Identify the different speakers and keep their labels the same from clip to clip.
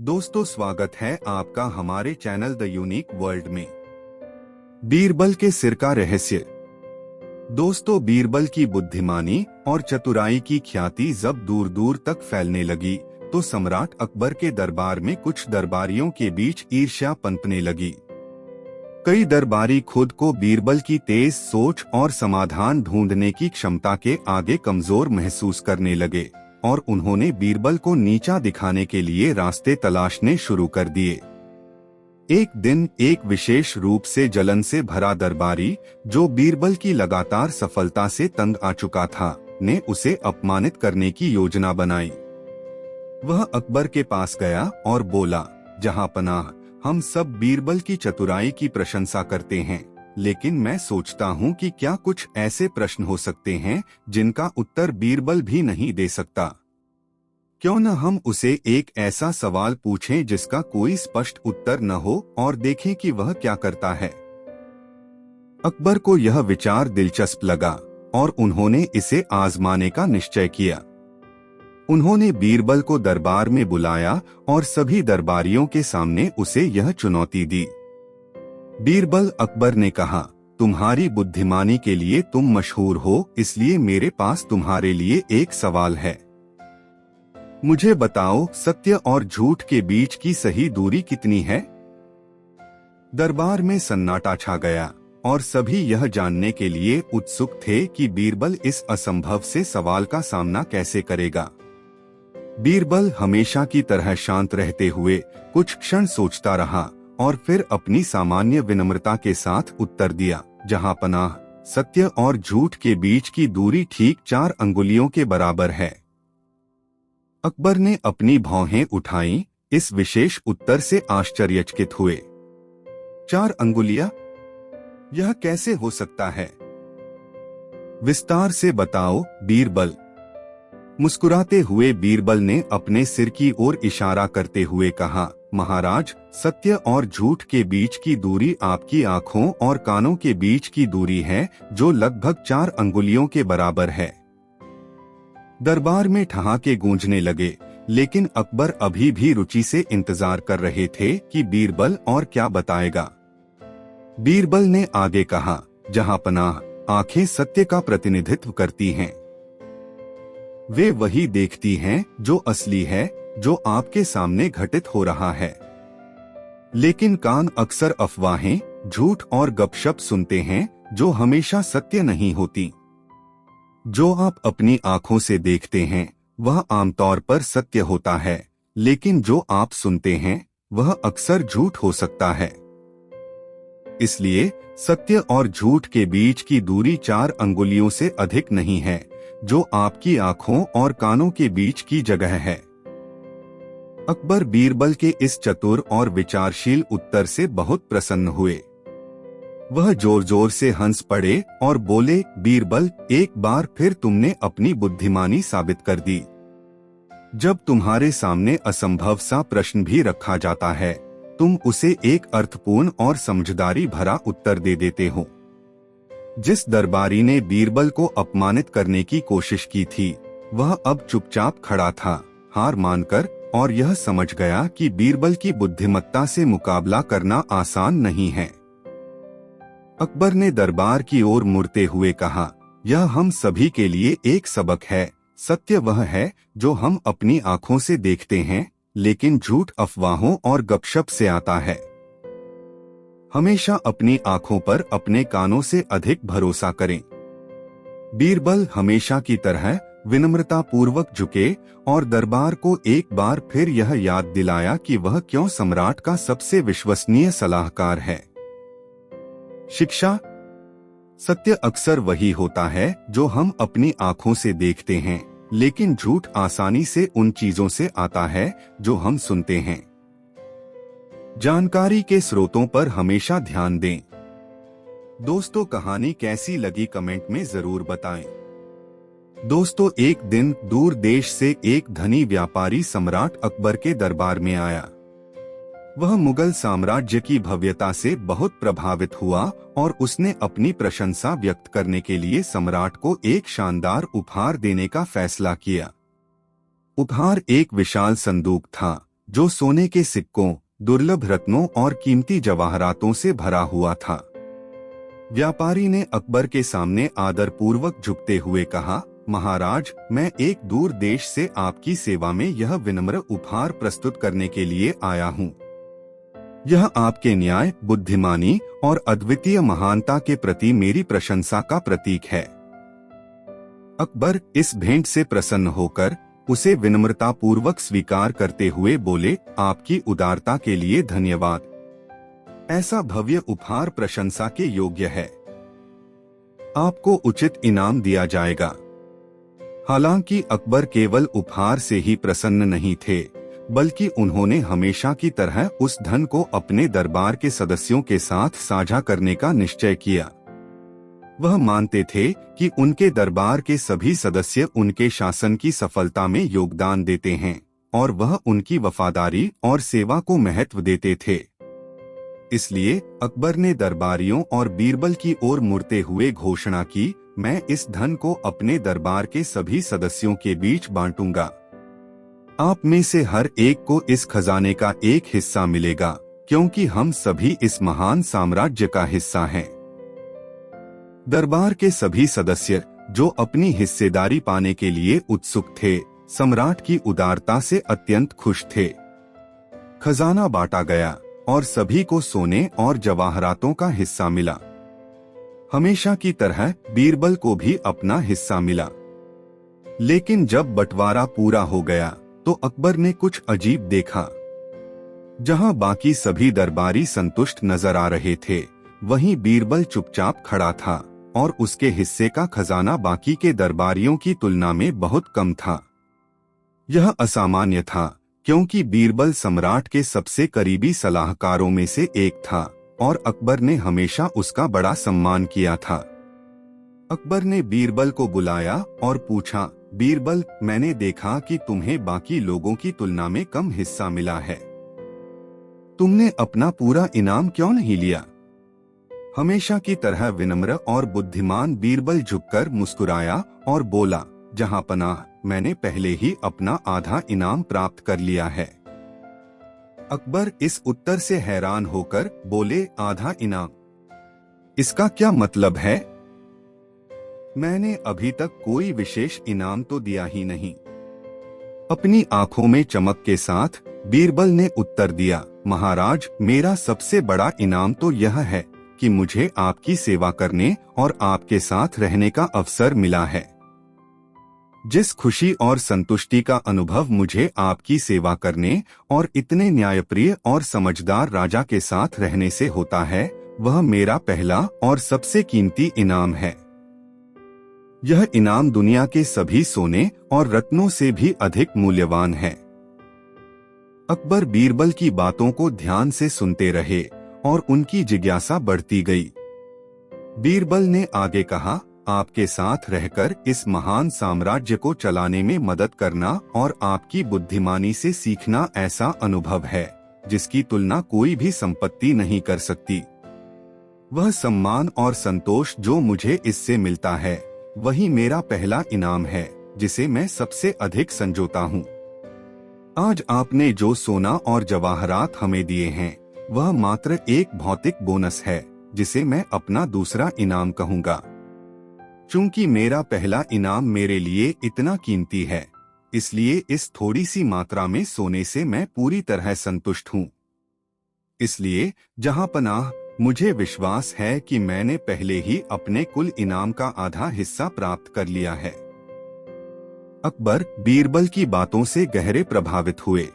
Speaker 1: दोस्तों, स्वागत है आपका हमारे चैनल द यूनिक वर्ल्ड में। बीरबल के सिर का रहस्य। दोस्तों, बीरबल की बुद्धिमानी और चतुराई की ख्याति जब दूर दूर तक फैलने लगी तो सम्राट अकबर के दरबार में कुछ दरबारियों के बीच ईर्ष्या पनपने लगी। कई दरबारी खुद को बीरबल की तेज सोच और समाधान ढूंढने की क्षमता के आगे कमजोर महसूस करने लगे और उन्होंने बीरबल को नीचा दिखाने के लिए रास्ते तलाशने शुरू कर दिए। एक दिन एक विशेष रूप से जलन से भरा दरबारी, जो बीरबल की लगातार सफलता से तंग आ चुका था, ने उसे अपमानित करने की योजना बनाई। वह अकबर के पास गया और बोला, जहांपनाह, हम सब बीरबल की चतुराई की प्रशंसा करते हैं, लेकिन मैं सोचता हूँ कि क्या कुछ ऐसे प्रश्न हो सकते हैं जिनका उत्तर बीरबल भी नहीं दे सकता। क्यों न हम उसे एक ऐसा सवाल पूछें जिसका कोई स्पष्ट उत्तर न हो और देखें कि वह क्या करता है। अकबर को यह विचार दिलचस्प लगा और उन्होंने इसे आजमाने का निश्चय किया। उन्होंने बीरबल को दरबार में बुलाया और सभी दरबारियों के सामने उसे यह चुनौती दी। बीरबल, अकबर ने कहा, तुम्हारी बुद्धिमानी के लिए तुम मशहूर हो, इसलिए मेरे पास तुम्हारे लिए एक सवाल है। मुझे बताओ, सत्य और झूठ के बीच की सही दूरी कितनी है? दरबार में सन्नाटा छा गया और सभी यह जानने के लिए उत्सुक थे कि बीरबल इस असंभव से सवाल का सामना कैसे करेगा। बीरबल हमेशा की तरह शांत रहते हुए कुछ क्षण सोचता रहा और फिर अपनी सामान्य विनम्रता के साथ उत्तर दिया, जहांपनाह, सत्य और झूठ के बीच की दूरी ठीक 4 अंगुलियों के बराबर है। अकबर ने अपनी भौहें उठाईं, इस विशेष उत्तर से आश्चर्यचकित हुए। 4 अंगुलियां? यह कैसे हो सकता है? विस्तार से बताओ, बीरबल। मुस्कुराते हुए बीरबल ने अपने सिर की ओर इशारा करते हुए कहा, महाराज, सत्य और झूठ के बीच की दूरी आपकी आंखों और कानों के बीच की दूरी है, जो लगभग 4 अंगुलियों के बराबर है। दरबार में ठहाके गूंजने लगे, लेकिन अकबर अभी भी रुचि से इंतजार कर रहे थे कि बीरबल और क्या बताएगा। बीरबल ने आगे कहा, जहांपनाह, आंखें सत्य का प्रतिनिधित्व करती हैं। वे वही देखती हैं जो असली है, जो आपके सामने घटित हो रहा है। लेकिन कान अक्सर अफवाहें, झूठ और गपशप सुनते हैं, जो हमेशा सत्य नहीं होती। जो आप अपनी आंखों से देखते हैं वह आमतौर पर सत्य होता है, लेकिन जो आप सुनते हैं वह अक्सर झूठ हो सकता है। इसलिए सत्य और झूठ के बीच की दूरी 4 अंगुलियों से अधिक नहीं है, जो आपकी आंखों और कानों के बीच की जगह है। अकबर बीरबल के इस चतुर और विचारशील उत्तर से बहुत प्रसन्न हुए। वह जोर जोर से हंस पड़े और बोले, बीरबल, एक बार फिर तुमने अपनी बुद्धिमानी साबित कर दी। जब तुम्हारे सामने असंभव सा प्रश्न भी रखा जाता है, तुम उसे एक अर्थपूर्ण और समझदारी भरा उत्तर दे देते हो। जिस दरबारी ने बीरबल को अपमानित करने की कोशिश की थी, वह अब चुपचाप खड़ा था, हार मानकर, और यह समझ गया कि बीरबल की बुद्धिमत्ता से मुकाबला करना आसान नहीं है। अकबर ने दरबार की ओर मुड़ते हुए कहा, यह हम सभी के लिए एक सबक है। सत्य वह है जो हम अपनी आंखों से देखते हैं, लेकिन झूठ अफवाहों और गपशप से आता है। हमेशा अपनी आंखों पर अपने कानों से अधिक भरोसा करें। बीरबल हमेशा की तरह विनम्रता पूर्वक झुके और दरबार को एक बार फिर यह याद दिलाया कि वह क्यों सम्राट का सबसे विश्वसनीय सलाहकार है। शिक्षा। सत्य अक्सर वही होता है जो हम अपनी आंखों से देखते हैं, लेकिन झूठ आसानी से उन चीजों से आता है जो हम सुनते हैं। जानकारी के स्रोतों पर हमेशा ध्यान दें। दोस्तों, कहानी कैसी लगी कमेंट में जरूर बताएं। दोस्तों, एक दिन दूर देश से एक धनी व्यापारी सम्राट अकबर के दरबार में आया। वह मुगल साम्राज्य की भव्यता से बहुत प्रभावित हुआ और उसने अपनी प्रशंसा व्यक्त करने के लिए सम्राट को एक शानदार उपहार देने का फैसला किया। उपहार एक विशाल संदूक था, जो सोने के सिक्कों, दुर्लभ रत्नों और कीमती जवाहरातों से भरा हुआ था। व्यापारी ने अकबर के सामने आदरपूर्वक झुकते हुए कहा, महाराज, मैं एक दूर देश से आपकी सेवा में यह विनम्र उपहार प्रस्तुत करने के लिए आया हूँ। यह आपके न्याय, बुद्धिमानी और अद्वितीय महानता के प्रति मेरी प्रशंसा का प्रतीक है। अकबर इस भेंट से प्रसन्न होकर उसे विनम्रता पूर्वक स्वीकार करते हुए बोले, आपकी उदारता के लिए धन्यवाद। ऐसा भव्य उपहार प्रशंसा के योग्य है। आपको उचित इनाम दिया जाएगा। हालांकि अकबर केवल उपहार से ही प्रसन्न नहीं थे, बल्कि उन्होंने हमेशा की तरह उस धन को अपने दरबार के सदस्यों के साथ साझा करने का निश्चय किया। वह मानते थे कि उनके दरबार के सभी सदस्य उनके शासन की सफलता में योगदान देते हैं और वह उनकी वफादारी और सेवा को महत्व देते थे। इसलिए अकबर ने दरबारियों और बीरबल की ओर मुड़ते हुए घोषणा की, मैं इस धन को अपने दरबार के सभी सदस्यों के बीच बांटूंगा। आप में से हर एक को इस खजाने का एक हिस्सा मिलेगा, क्योंकि हम सभी इस महान साम्राज्य का हिस्सा हैं। दरबार के सभी सदस्य, जो अपनी हिस्सेदारी पाने के लिए उत्सुक थे, सम्राट की उदारता से अत्यंत खुश थे। खजाना बांटा गया और सभी को सोने और जवाहरातों का हिस्सा मिला। हमेशा की तरह बीरबल को भी अपना हिस्सा मिला। लेकिन जब बंटवारा पूरा हो गया तो अकबर ने कुछ अजीब देखा। जहां बाकी सभी दरबारी संतुष्ट नजर आ रहे थे, वहीं बीरबल चुपचाप खड़ा था और उसके हिस्से का खजाना बाकी के दरबारियों की तुलना में बहुत कम था। यह असामान्य था, क्योंकि बीरबल सम्राट के सबसे करीबी सलाहकारों में से एक था और अकबर ने हमेशा उसका बड़ा सम्मान किया था। अकबर ने बीरबल को बुलाया और पूछा, बीरबल, मैंने देखा कि तुम्हें बाकी लोगों की तुलना में कम हिस्सा मिला है। तुमने अपना पूरा इनाम क्यों नहीं लिया? हमेशा की तरह विनम्र और बुद्धिमान बीरबल झुककर मुस्कुराया और बोला, जहां पनाह, मैंने पहले ही अपना आधा इनाम प्राप्त कर लिया है। अकबर इस उत्तर से हैरान होकर बोले, आधा इनाम? इसका क्या मतलब है? मैंने अभी तक कोई विशेष इनाम तो दिया ही नहीं। अपनी आंखों में चमक के साथ बीरबल ने उत्तर दिया, महाराज, मेरा सबसे बड़ा इनाम तो यह है कि मुझे आपकी सेवा करने और आपके साथ रहने का अवसर मिला है। जिस खुशी और संतुष्टि का अनुभव मुझे आपकी सेवा करने और इतने न्यायप्रिय और समझदार राजा के साथ रहने से होता है, वह मेरा पहला और सबसे कीमती इनाम है। यह इनाम दुनिया के सभी सोने और रत्नों से भी अधिक मूल्यवान है। अकबर बीरबल की बातों को ध्यान से सुनते रहे और उनकी जिज्ञासा बढ़ती गई। बीरबल ने आगे कहा, आपके साथ रहकर इस महान साम्राज्य को चलाने में मदद करना और आपकी बुद्धिमानी से सीखना ऐसा अनुभव है जिसकी तुलना कोई भी संपत्ति नहीं कर सकती। वह सम्मान और संतोष जो मुझे इससे मिलता है, वही मेरा पहला इनाम है जिसे मैं सबसे अधिक संजोता हूँ। आज आपने जो सोना और जवाहरात हमें दिए हैं, वह मात्र एक भौतिक बोनस है जिसे मैं अपना दूसरा इनाम कहूँगा। चूंकि मेरा पहला इनाम मेरे लिए इतना कीमती है, इसलिए इस थोड़ी सी मात्रा में सोने से मैं पूरी तरह संतुष्ट हूँ। इसलिए जहां पनाह, मुझे विश्वास है कि मैंने पहले ही अपने कुल इनाम का आधा हिस्सा प्राप्त कर लिया है। अकबर बीरबल की बातों से गहरे प्रभावित हुए।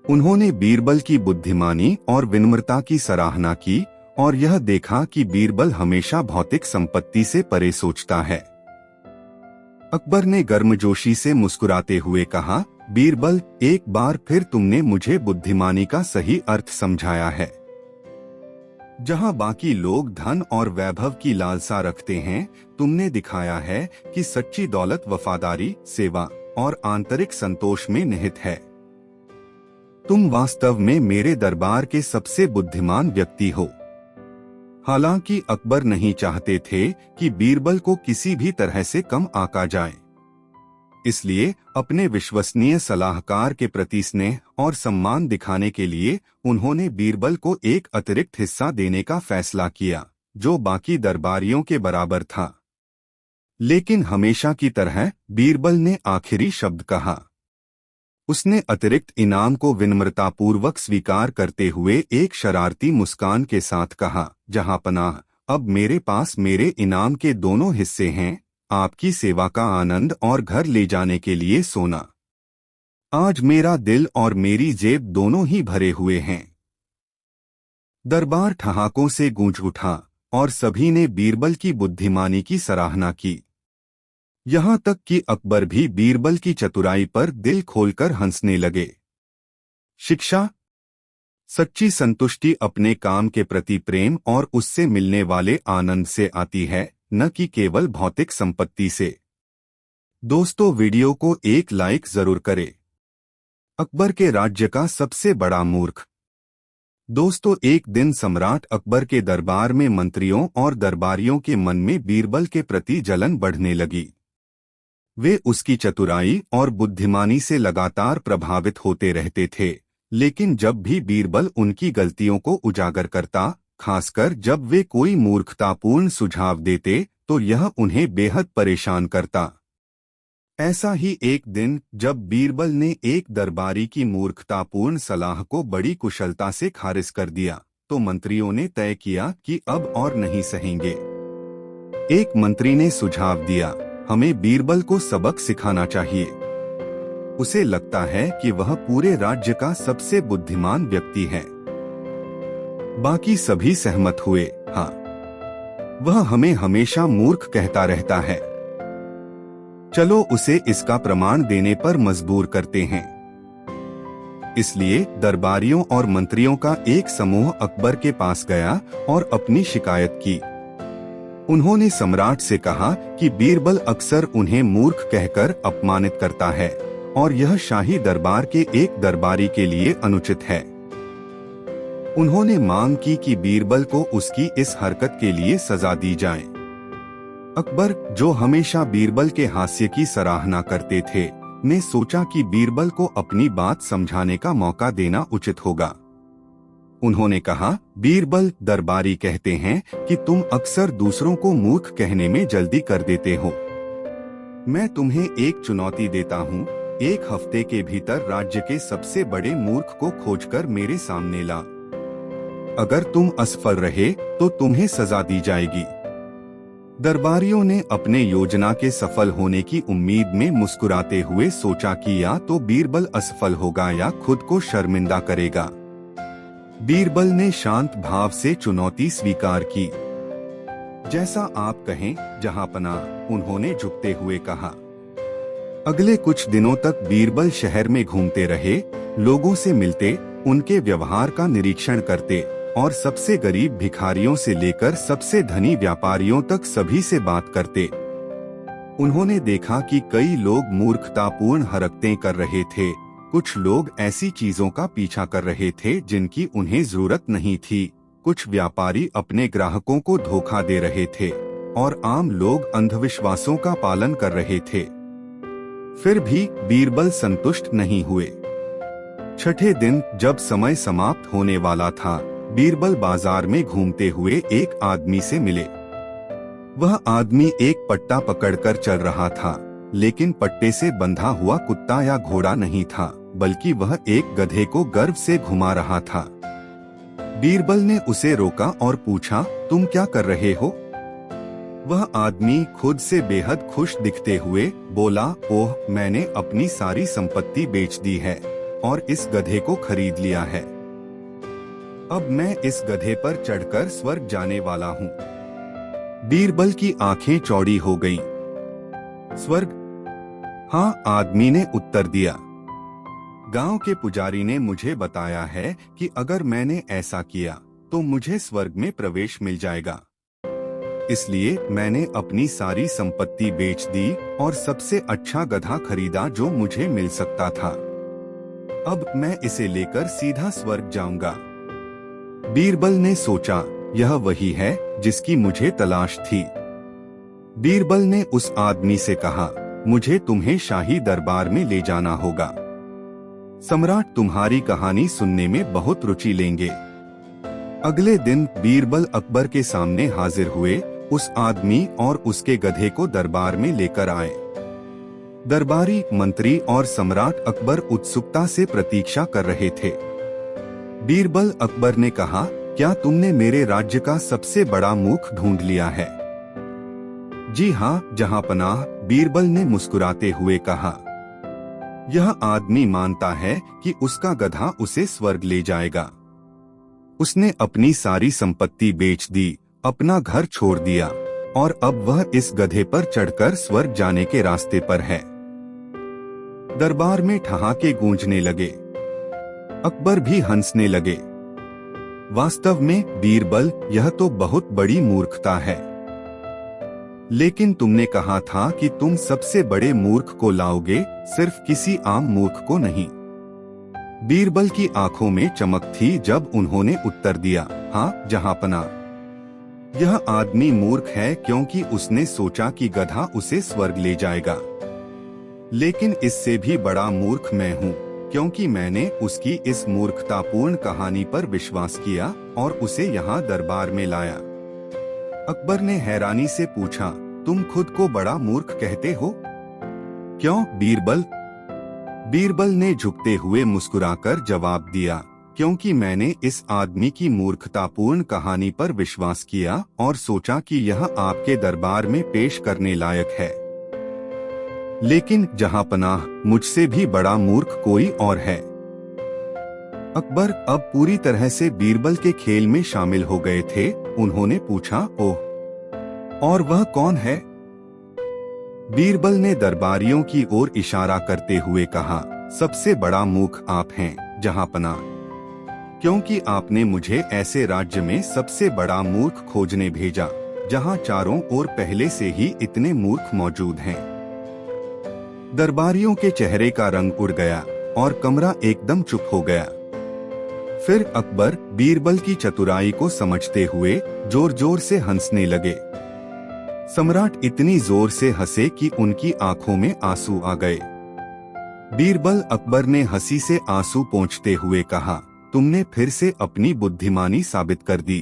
Speaker 1: उन्होंने बीरबल की बुद्धिमानी और विनम्रता की सराहना की और यह देखा कि बीरबल हमेशा भौतिक संपत्ति से परे सोचता है। अकबर ने गर्मजोशी से मुस्कुराते हुए कहा, बीरबल, एक बार फिर तुमने मुझे बुद्धिमानी का सही अर्थ समझाया है। जहां बाकी लोग धन और वैभव की लालसा रखते हैं, तुमने दिखाया है कि सच्ची दौलत वफादारी, सेवा और आंतरिक संतोष में निहित है। तुम वास्तव में मेरे दरबार के सबसे बुद्धिमान व्यक्ति हो। हालांकि अकबर नहीं चाहते थे कि बीरबल को किसी भी तरह से कम आंका जाए। इसलिए अपने विश्वसनीय सलाहकार के प्रति स्नेह और सम्मान दिखाने के लिए उन्होंने बीरबल को एक अतिरिक्त हिस्सा देने का फैसला किया, जो बाकी दरबारियों के बराबर था। लेकिन हमेशा की तरह बीरबल ने आखिरी शब्द कहा। उसने अतिरिक्त इनाम को विनम्रतापूर्वक स्वीकार करते हुए एक शरारती मुस्कान के साथ कहा, जहांपनाह, अब मेरे पास मेरे इनाम के दोनों हिस्से हैं, आपकी सेवा का आनंद और घर ले जाने के लिए सोना। आज मेरा दिल और मेरी जेब दोनों ही भरे हुए हैं। दरबार ठहाकों से गूंज उठा और सभी ने बीरबल की बुद्धिमानी की सराहना की। यहाँ तक कि अकबर भी बीरबल की चतुराई पर दिल खोलकर हंसने लगे। शिक्षा। सच्ची संतुष्टि अपने काम के प्रति प्रेम और उससे मिलने वाले आनंद से आती है, न कि केवल भौतिक संपत्ति से। दोस्तों, वीडियो को एक लाइक जरूर करें। अकबर के राज्य का सबसे बड़ा मूर्ख। दोस्तों, एक दिन सम्राट अकबर के दरबार में मंत्रियों और दरबारियों के मन में बीरबल के प्रति जलन बढ़ने लगी। वे उसकी चतुराई और बुद्धिमानी से लगातार प्रभावित होते रहते थे, लेकिन जब भी बीरबल उनकी गलतियों को उजागर करता, खासकर जब वे कोई मूर्खतापूर्ण सुझाव देते, तो यह उन्हें बेहद परेशान करता। ऐसा ही एक दिन जब बीरबल ने एक दरबारी की मूर्खतापूर्ण सलाह को बड़ी कुशलता से खारिज कर दिया, तो मंत्रियों ने तय किया कि अब और नहीं सहेंगे। एक मंत्री ने सुझाव दिया, हमें बीरबल को सबक सिखाना चाहिए। उसे लगता है कि वह पूरे राज्य का सबसे बुद्धिमान व्यक्ति है। बाकी सभी सहमत हुए, हाँ, वह हमें हमेशा मूर्ख कहता रहता है। चलो उसे इसका प्रमाण देने पर मजबूर करते हैं। इसलिए दरबारियों और मंत्रियों का एक समूह अकबर के पास गया और अपनी शिकायत की। उन्होंने सम्राट से कहा कि बीरबल अक्सर उन्हें मूर्ख कहकर अपमानित करता है और यह शाही दरबार के एक दरबारी के लिए अनुचित है। उन्होंने मांग की कि बीरबल को उसकी इस हरकत के लिए सजा दी जाए। अकबर, जो हमेशा बीरबल के हास्य की सराहना करते थे, ने सोचा कि बीरबल को अपनी बात समझाने का मौका देना उचित होगा। उन्होंने कहा, बीरबल, दरबारी कहते हैं कि तुम अक्सर दूसरों को मूर्ख कहने में जल्दी कर देते हो। मैं तुम्हें एक चुनौती देता हूँ, एक हफ्ते के भीतर राज्य के सबसे बड़े मूर्ख को खोजकर मेरे सामने ला। अगर तुम असफल रहे तो तुम्हें सजा दी जाएगी। दरबारियों ने अपने योजना के सफल होने की उम्मीद में मुस्कुराते हुए सोचा कि या तो बीरबल असफल होगा या खुद को शर्मिंदा करेगा। बीरबल ने शांत भाव से चुनौती स्वीकार की। जैसा आप कहें, जहांपना, उन्होंने झुकते हुए कहा। अगले कुछ दिनों तक बीरबल शहर में घूमते रहे, लोगों से मिलते, उनके व्यवहार का निरीक्षण करते और सबसे गरीब भिखारियों से लेकर सबसे धनी व्यापारियों तक सभी से बात करते। उन्होंने देखा कि कई लोग मूर्खतापूर्ण हरकतें कर रहे थे, कुछ लोग ऐसी चीजों का पीछा कर रहे थे जिनकी उन्हें जरूरत नहीं थी, कुछ व्यापारी अपने ग्राहकों को धोखा दे रहे थे और आम लोग अंधविश्वासों का पालन कर रहे थे। फिर भी बीरबल संतुष्ट नहीं हुए। छठे दिन जब समय समाप्त होने वाला था, बीरबल बाजार में घूमते हुए एक आदमी से मिले। वह आदमी एक पट्टा पकड़कर चल रहा था, लेकिन पट्टे से बंधा हुआ कुत्ता या घोड़ा नहीं था, बल्कि वह एक गधे को गर्व से घुमा रहा था। बीरबल ने उसे रोका और पूछा, तुम क्या कर रहे हो? वह आदमी खुद से बेहद खुश दिखते हुए बोला, ओह, मैंने अपनी सारी संपत्ति बेच दी है और इस गधे को खरीद लिया है। अब मैं इस गधे पर चढ़कर स्वर्ग जाने वाला हूँ। बीरबल की आंखें चौड़ी हो गईं। स्वर्ग? हाँ, आदमी ने उत्तर दिया। गांव के पुजारी ने मुझे बताया है कि अगर मैंने ऐसा किया तो मुझे स्वर्ग में प्रवेश मिल जाएगा। इसलिए मैंने अपनी सारी संपत्ति बेच दी और सबसे अच्छा गधा खरीदा जो मुझे मिल सकता था। अब मैं इसे लेकर सीधा स्वर्ग जाऊंगा। बीरबल ने सोचा, यह वही है जिसकी मुझे तलाश थी। बीरबल ने उस आदमी से कहा, मुझे तुम्हें शाही दरबार में ले जाना होगा। सम्राट तुम्हारी कहानी सुनने में बहुत रुचि लेंगे। अगले दिन बीरबल अकबर के सामने हाजिर हुए। उस आदमी और उसके गधे को दरबार में लेकर आए। दरबारी, मंत्री और सम्राट अकबर उत्सुकता से प्रतीक्षा कर रहे थे। बीरबल अकबर ने कहा, क्या तुमने मेरे राज्य का सबसे बड़ा मुख ढूंढ लिया है? जी हाँ जहांपनाह, बीरबल ने मुस्कुराते हुए कहा। यह आदमी मानता है कि उसका गधा उसे स्वर्ग ले जाएगा। उसने अपनी सारी संपत्ति बेच दी, अपना घर छोड़ दिया और अब वह इस गधे पर चढ़कर स्वर्ग जाने के रास्ते पर है। दरबार में ठहाके गूंजने लगे। अकबर भी हंसने लगे। वास्तव में बीरबल, यह तो बहुत बड़ी मूर्खता है। लेकिन तुमने कहा था कि तुम सबसे बड़े मूर्ख को लाओगे, सिर्फ किसी आम मूर्ख को नहीं। बीरबल की आंखों में चमक थी जब उन्होंने उत्तर दिया, हाँ जहांपनाह। यह आदमी मूर्ख है क्योंकि उसने सोचा कि गधा उसे स्वर्ग ले जाएगा। लेकिन इससे भी बड़ा मूर्ख मैं हूँ, क्योंकि मैंने उसकी इस मूर्खतापूर्ण कहानी पर विश्वास किया और उसे यहाँ दरबार में लाया। अकबर ने हैरानी से पूछा, तुम खुद को बड़ा मूर्ख कहते हो? क्यों बीरबल? बीरबल ने झुकते हुए मुस्कुराकर जवाब दिया, क्योंकि मैंने इस आदमी की मूर्खतापूर्ण कहानी पर विश्वास किया और सोचा कि यह आपके दरबार में पेश करने लायक है। लेकिन जहांपनाह, मुझसे भी बड़ा मूर्ख कोई और है। अकबर अब पूरी तरह से बीरबल के खेल में शामिल हो गए थे। उन्होंने पूछा, ओह, और वह कौन है? बीरबल ने दरबारियों की ओर इशारा करते हुए कहा, सबसे बड़ा मूर्ख आप हैं जहांपनाह, क्योंकि आपने मुझे ऐसे राज्य में सबसे बड़ा मूर्ख खोजने भेजा जहां चारों ओर पहले से ही इतने मूर्ख मौजूद हैं। दरबारियों के चेहरे का रंग उड़ गया और कमरा एकदम चुप हो गया। फिर अकबर बीरबल की चतुराई को समझते हुए जोर जोर से हंसने लगे। सम्राट इतनी जोर से हंसे कि उनकी आंखों में आंसू आ गए। बीरबल अकबर ने हंसी से आंसू पोंछते हुए कहा, तुमने फिर से अपनी बुद्धिमानी साबित कर दी।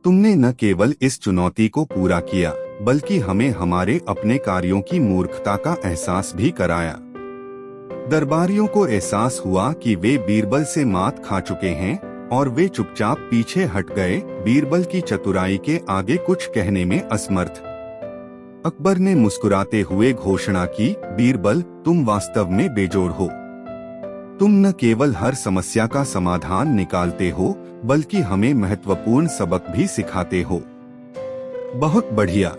Speaker 1: तुमने न केवल इस चुनौती को पूरा किया, बल्कि हमें हमारे अपने कार्यों की मूर्खता का एहसास भी कराया। दरबारियों को एहसास हुआ कि वे बीरबल से मात खा चुके हैं और वे चुपचाप पीछे हट गए, बीरबल की चतुराई के आगे कुछ कहने में असमर्थ। अकबर ने मुस्कुराते हुए घोषणा की, बीरबल, तुम वास्तव में बेजोड़ हो। तुम न केवल हर समस्या का समाधान निकालते हो, बल्कि हमें महत्वपूर्ण सबक भी सिखाते हो। बहुत बढ़िया।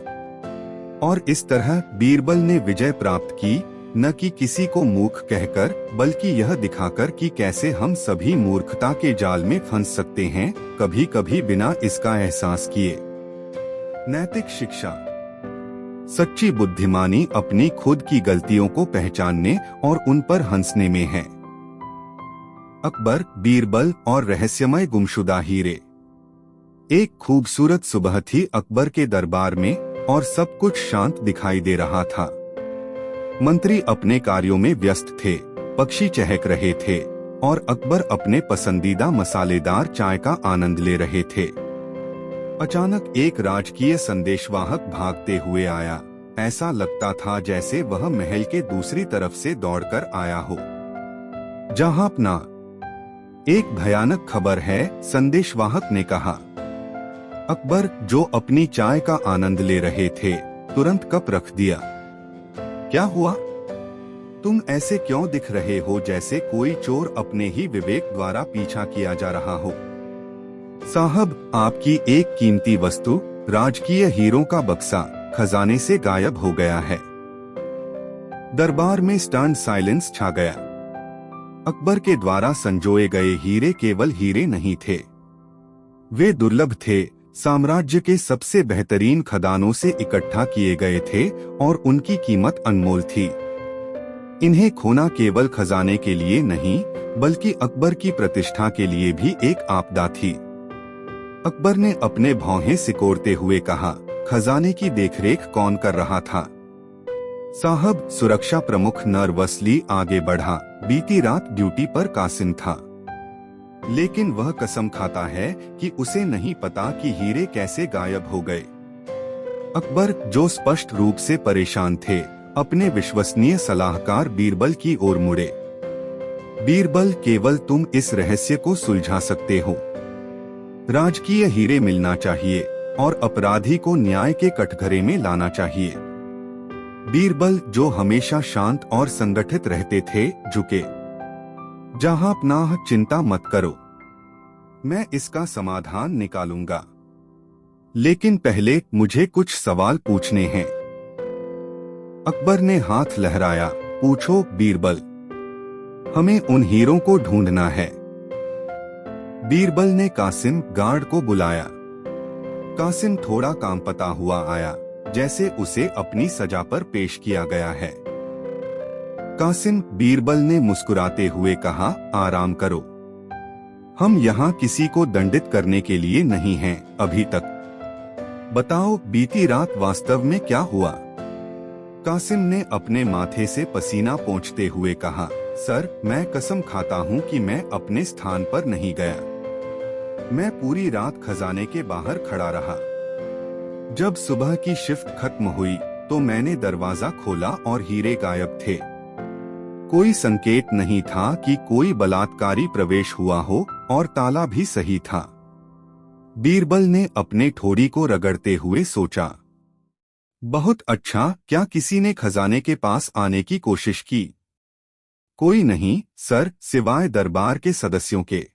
Speaker 1: और इस तरह बीरबल ने विजय प्राप्त की, न कि किसी को मूर्ख कहकर, बल्कि यह दिखाकर कि कैसे हम सभी मूर्खता के जाल में फंस सकते हैं, कभी कभी बिना इसका एहसास किए। नैतिक शिक्षा। सच्ची बुद्धिमानी अपनी खुद की गलतियों को पहचानने और उन पर हंसने में है। अकबर, बीरबल और रहस्यमय गुमशुदा हीरे। एक खूबसूरत सुबह थी अकबर के दरबार में और सब कुछ शांत दिखाई दे रहा था। मंत्री अपने कार्यों में व्यस्त थे, पक्षी चहक रहे थे और अकबर अपने पसंदीदा मसालेदार चाय का आनंद ले रहे थे। अचानक एक राजकीय संदेशवाहक भागते हुए आया। ऐसा लगता था जैसे वह महल के दूसरी तरफ से दौड़कर आया हो। जहांपनाह, एक भयानक खबर है, संदेशवाहक ने कहा। अकबर, जो अपनी चाय का आनंद ले रहे थे, तुरंत कप रख दिया। क्या हुआ? तुम ऐसे क्यों दिख रहे हो जैसे कोई चोर अपने ही विवेक द्वारा पीछा किया जा रहा हो? साहब, आपकी एक कीमती वस्तु, राजकीय हीरों का बक्सा, खजाने से गायब हो गया है। दरबार में स्टर्न साइलेंस छा गया। अकबर के द्वारा संजोए गए हीरे केवल हीरे नहीं थे, वे दुर्लभ थे, साम्राज्य के सबसे बेहतरीन खदानों से इकट्ठा किए गए थे और उनकी कीमत अनमोल थी। इन्हें खोना केवल खजाने के लिए नहीं, बल्कि अकबर की प्रतिष्ठा के लिए भी एक आपदा थी। अकबर ने अपने भौहें सिकोड़ते हुए कहा, खजाने की देखरेख कौन कर रहा था? साहब, सुरक्षा प्रमुख नर्वसली आगे बढ़ा। बीती रात ड्यूटी पर कासिम था, लेकिन वह कसम खाता है कि उसे नहीं पता कि हीरे कैसे गायब हो गए। अकबर, जो स्पष्ट रूप से परेशान थे, अपने विश्वसनीय सलाहकार बीरबल की ओर मुड़े। बीरबल, केवल तुम इस रहस्य को सुलझा सकते हो। राजकीय हीरे मिलना चाहिए और अपराधी को न्याय के कटघरे में लाना चाहिए। बीरबल, जो हमेशा शांत और संगठित रहते थे, झुके। जहां पनाह, चिंता मत करो, मैं इसका समाधान निकालूंगा, लेकिन पहले मुझे कुछ सवाल पूछने हैं। अकबर ने हाथ लहराया। पूछो बीरबल। हमें उन हीरों को ढूंढना है। बीरबल ने कासिम गार्ड को बुलाया। कासिम थोड़ा कांपता हुआ आया, जैसे उसे अपनी सजा पर पेश किया गया है। कासिम, बीरबल ने मुस्कुराते हुए कहा, आराम करो। हम यहाँ किसी को दंडित करने के लिए नहीं हैं अभी तक। बताओ, बीती रात वास्तव में क्या हुआ? कासिम ने अपने माथे से पसीना पोंछते हुए कहा, सर, मैं कसम खाता हूँ कि मैं अपने स्थान पर नहीं गया। मैं पूरी रात खजाने के बाहर खड़ा रहा। जब सुबह की शिफ्ट खत्म हुई तो मैंने दरवाजा खोला और हीरे गायब थे। कोई संकेत नहीं था कि कोई बलात्कारी प्रवेश हुआ हो और ताला भी सही था। बीरबल ने अपने ठोड़ी को रगड़ते हुए सोचा। बहुत अच्छा, क्या किसी ने खजाने के पास आने की कोशिश की? कोई नहीं सर, सिवाय दरबार के सदस्यों के।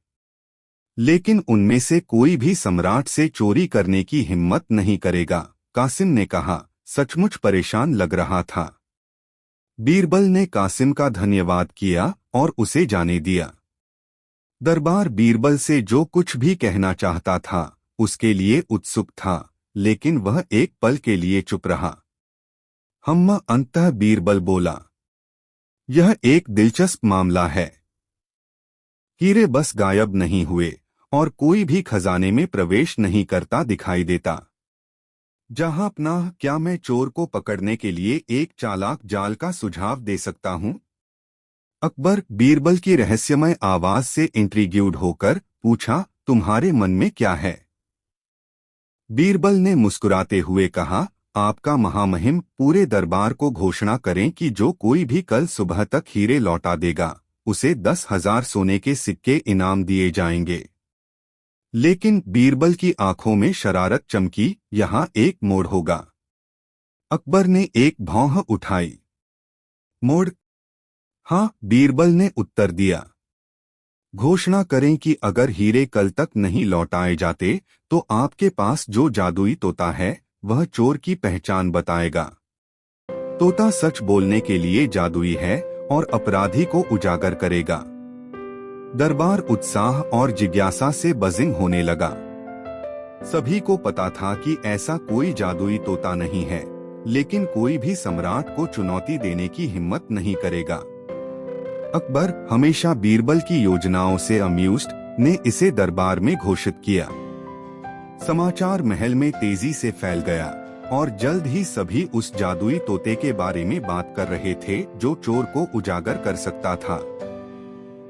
Speaker 1: लेकिन उनमें से कोई भी सम्राट से चोरी करने की हिम्मत नहीं करेगा, कासिम ने कहा, सचमुच परेशान लग रहा था। बीरबल ने कासिम का धन्यवाद किया और उसे जाने दिया। दरबार बीरबल से जो कुछ भी कहना चाहता था उसके लिए उत्सुक था, लेकिन वह एक पल के लिए चुप रहा। हम्मा, अंततः बीरबल बोला, यह एक दिलचस्प मामला है। हीरे बस गायब नहीं हुए और कोई भी खजाने में प्रवेश नहीं करता दिखाई देता। जहां पनाह, क्या मैं चोर को पकड़ने के लिए एक चालाक जाल का सुझाव दे सकता हूं? अकबर, बीरबल की रहस्यमय आवाज से इंट्रिग्यूड होकर पूछा, तुम्हारे मन में क्या है? बीरबल ने मुस्कुराते हुए कहा, आपका महामहिम पूरे दरबार को घोषणा करें कि जो कोई भी कल सुबह तक हीरे लौटा देगा उसे 10,000 सोने के सिक्के इनाम दिए जाएंगे। लेकिन बीरबल की आंखों में शरारत चमकी, यहाँ एक मोड़ होगा। अकबर ने एक भौं उठाई। मोड़? हाँ, बीरबल ने उत्तर दिया। घोषणा करें कि अगर हीरे कल तक नहीं लौटाए जाते तो आपके पास जो जादुई तोता है वह चोर की पहचान बताएगा। तोता सच बोलने के लिए जादुई है और अपराधी को उजागर करेगा। दरबार उत्साह और जिज्ञासा से बजिंग होने लगा। सभी को पता था कि ऐसा कोई जादुई तोता नहीं है, लेकिन कोई भी सम्राट को चुनौती देने की हिम्मत नहीं करेगा। अकबर, हमेशा बीरबल की योजनाओं से अम्यूज्ड, ने इसे दरबार में घोषित किया। समाचार महल में तेजी से फैल गया और जल्द ही सभी उस जादुई तोते के बारे में बात कर रहे थे जो चोर को उजागर कर सकता था।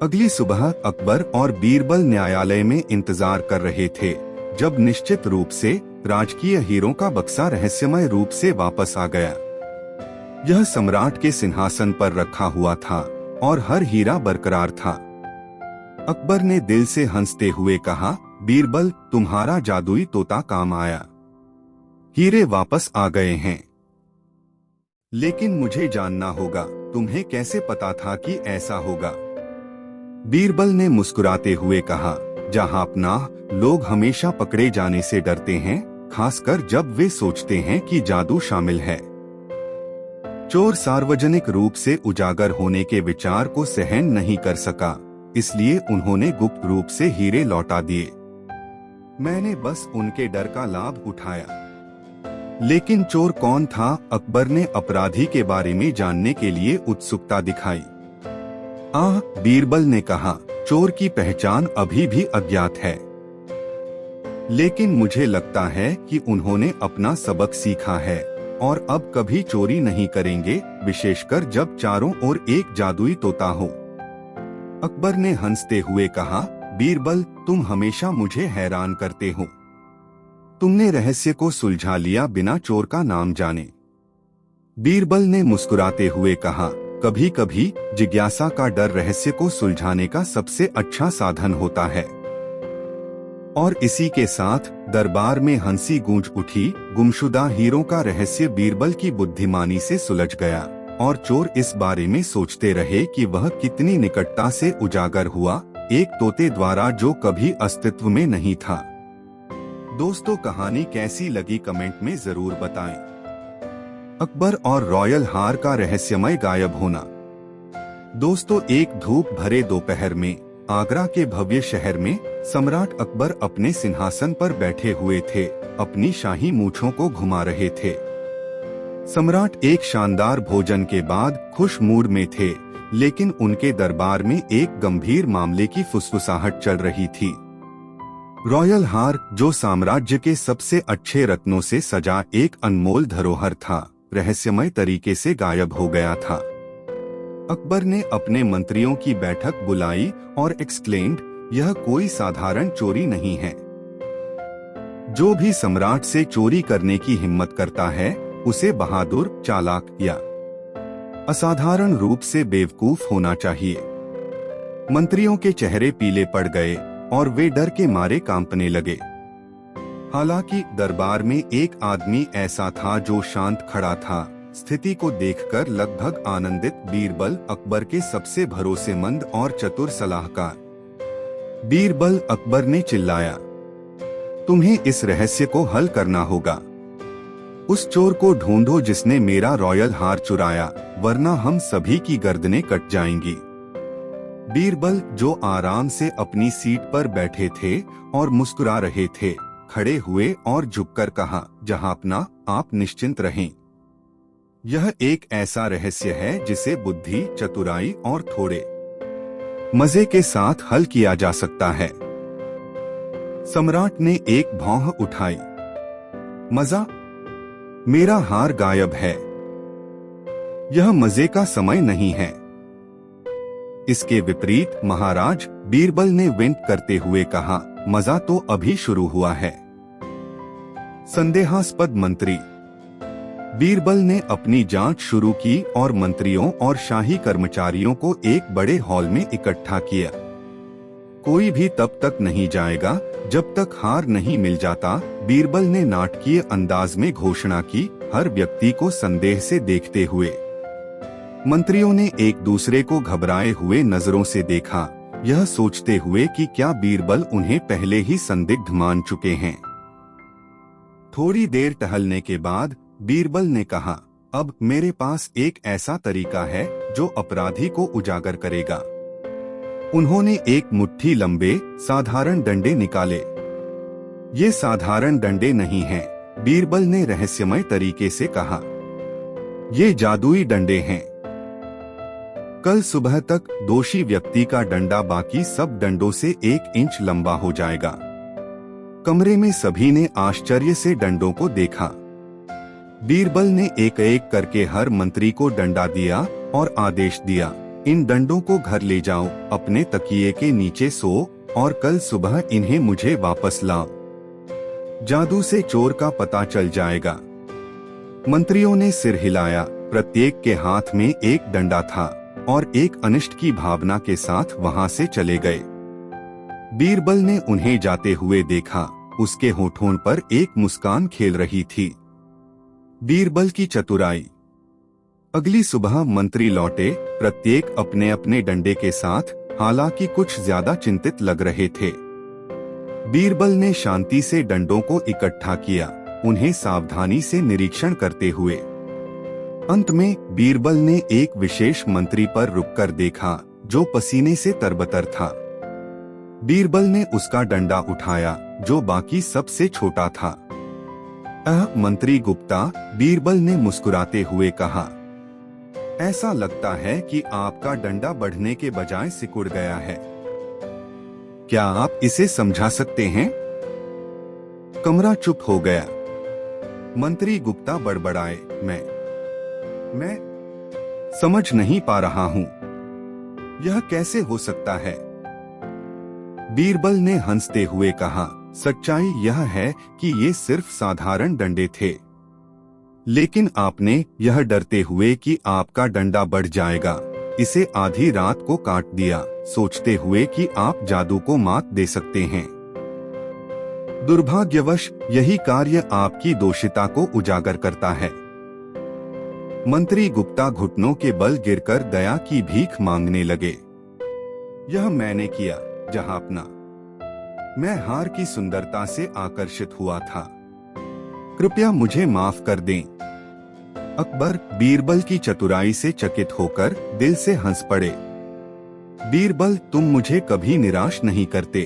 Speaker 1: अगली सुबह अकबर और बीरबल न्यायालय में इंतजार कर रहे थे, जब निश्चित रूप से राजकीय हीरों का बक्सा रहस्यमय रूप से वापस आ गया। यह सम्राट के सिंहासन पर रखा हुआ था और हर हीरा बरकरार था। अकबर ने दिल से हंसते हुए कहा, बीरबल, तुम्हारा जादुई तोता काम आया। हीरे वापस आ गए हैं। लेकिन मुझे जानना होगा, तुम्हें कैसे पता था कि ऐसा होगा? बीरबल ने मुस्कुराते हुए कहा, जहां पनाह, लोग हमेशा पकड़े जाने से डरते हैं, खासकर जब वे सोचते हैं कि जादू शामिल है। चोर सार्वजनिक रूप से उजागर होने के विचार को सहन नहीं कर सका, इसलिए उन्होंने गुप्त रूप से हीरे लौटा दिए। मैंने बस उनके डर का लाभ उठाया। लेकिन चोर कौन था? अकबर ने अपराधी के बारे में जानने के लिए उत्सुकता दिखाई। बीरबल ने कहा, चोर की पहचान अभी भी अज्ञात है, लेकिन मुझे लगता है कि उन्होंने अपना सबक सीखा है। और अब कभी चोरी नहीं करेंगे, विशेषकर जब चारों ओर एक जादुई तोता हो। अकबर ने हंसते हुए कहा, बीरबल, तुम हमेशा मुझे हैरान करते हो। तुमने रहस्य को सुलझा लिया बिना चोर का नाम जाने। बीरबल ने मुस्कुराते हुए कहा, कभी कभी जिज्ञासा का डर रहस्य को सुलझाने का सबसे अच्छा साधन होता है। और इसी के साथ दरबार में हंसी गूंज उठी। गुमशुदा हीरो का रहस्य बीरबल की बुद्धिमानी से सुलझ गया और चोर इस बारे में सोचते रहे कि वह कितनी निकटता से उजागर हुआ, एक तोते द्वारा जो कभी अस्तित्व में नहीं था। दोस्तों, कहानी कैसी लगी कमेंट में जरूर बताएं। अकबर और रॉयल हार का रहस्यमय गायब होना। दोस्तों, एक धूप भरे दोपहर में आगरा के भव्य शहर में सम्राट अकबर अपने सिंहासन पर बैठे हुए थे, अपनी शाही मूंछों को घुमा रहे थे। सम्राट एक शानदार भोजन के बाद खुश मूड में थे, लेकिन उनके दरबार में एक गंभीर मामले की फुसफुसाहट चल रही थी। रॉयल हार, जो साम्राज्य के सबसे अच्छे रत्नों से सजा एक अनमोल धरोहर था, रहस्यमय तरीके से गायब हो गया था। अकबर ने अपने मंत्रियों की बैठक बुलाई और एक्सक्लेम्ड, यह कोई साधारण चोरी नहीं है। जो भी सम्राट से चोरी करने की हिम्मत करता है, उसे बहादुर, चालाक या असाधारण रूप से बेवकूफ होना चाहिए। मंत्रियों के चेहरे पीले पड़ गए और वे डर के मारे कांपने लगे। हालांकि दरबार में एक आदमी ऐसा था जो शांत खड़ा था। स्थिति को देखकर लगभग आनंदित बीरबल, अकबर के सबसे भरोसेमंद और चतुर सलाहकार। बीरबल, अकबर ने चिल्लाया, तुम्हें इस रहस्य को हल करना होगा। उस चोर को ढूंढो जिसने मेरा रॉयल हार चुराया, वरना हम सभी की गर्दनें कट जाएंगी। बीरबल, जो आराम से अपनी सीट पर बैठे थे और मुस्कुरा रहे थे, खड़े हुए और झुककर कहा, जहांपना, आप निश्चिंत रहें। यह एक ऐसा रहस्य है जिसे बुद्धि, चतुराई और थोड़े मजे के साथ हल किया जा सकता है। सम्राट ने एक भौं उठाई। मजा? मेरा हार गायब है। यह मजे का समय नहीं है। इसके विपरीत महाराज, बीरबल ने विंक करते हुए कहा, मजा तो अभी शुरू हुआ है। संदेहास्पद मंत्री। बीरबल ने अपनी जांच शुरू की और मंत्रियों और शाही कर्मचारियों को एक बड़े हॉल में इकट्ठा किया। कोई भी तब तक नहीं जाएगा जब तक हार नहीं मिल जाता, बीरबल ने नाटकीय अंदाज में घोषणा की, हर व्यक्ति को संदेह से देखते हुए। मंत्रियों ने एक दूसरे को घबराए हुए नजरों से देखा, यह सोचते हुए कि क्या बीरबल उन्हें पहले ही संदिग्ध मान चुके हैं। थोड़ी देर टहलने के बाद बीरबल ने कहा, अब मेरे पास एक ऐसा तरीका है जो अपराधी को उजागर करेगा। उन्होंने एक मुट्ठी लंबे साधारण डंडे निकाले। ये साधारण डंडे नहीं हैं, बीरबल ने रहस्यमय तरीके से कहा। ये जादुई डंडे हैं। कल सुबह तक दोषी व्यक्ति का डंडा बाकी सब डंडों से 1 इंच लंबा हो जाएगा। कमरे में सभी ने आश्चर्य से डंडों को देखा। बीरबल ने एक एक करके हर मंत्री को डंडा दिया और आदेश दिया, इन डंडों को घर ले जाओ, अपने तकिए के नीचे सो और कल सुबह इन्हें मुझे वापस लाओ। जादू से चोर का पता चल जाएगा। मंत्रियों ने सिर हिलाया। प्रत्येक के हाथ में एक डंडा था और एक अनिष्ट की भावना के साथ वहां से चले गए। बीरबल ने उन्हें जाते हुए देखा। उसके होठों पर एक मुस्कान खेल रही थी। बीरबल की चतुराई। अगली सुबह मंत्री लौटे, प्रत्येक अपने अपने डंडे के साथ, हालांकि कुछ ज्यादा चिंतित लग रहे थे। बीरबल ने शांति से डंडों को इकट्ठा किया, उन्हें सावधानी से निरीक्षण करते हुए। अंत में बीरबल ने एक विशेष मंत्री पर रुककर देखा जो पसीने से तरबतर था। बीरबल ने उसका डंडा उठाया जो बाकी सबसे छोटा था। मंत्री गुप्ता, बीरबल ने मुस्कुराते हुए कहा, ऐसा लगता है कि आपका डंडा बढ़ने के बजाय सिकुड़ गया है। क्या आप इसे समझा सकते हैं? कमरा चुप हो गया। मंत्री गुप्ता बड़बड़ाए, मैं समझ नहीं पा रहा हूँ, यह कैसे हो सकता है? बीरबल ने हंसते हुए कहा, सच्चाई यह है कि ये सिर्फ साधारण डंडे थे, लेकिन आपने यह डरते हुए कि आपका डंडा बढ़ जाएगा, इसे आधी रात को काट दिया, सोचते हुए कि आप जादू को मात दे सकते हैं। दुर्भाग्यवश यही कार्य आपकी दोषिता को उजागर करता है। मंत्री गुप्ता घुटनों के बल गिरकर दया की भीख मांगने लगे। यह मैंने किया, जहांपना। मैं हार की सुंदरता से आकर्षित हुआ था। कृपया मुझे माफ कर दें। अकबर बीरबल की चतुराई से चकित होकर दिल से हंस पड़े। बीरबल, तुम मुझे कभी निराश नहीं करते।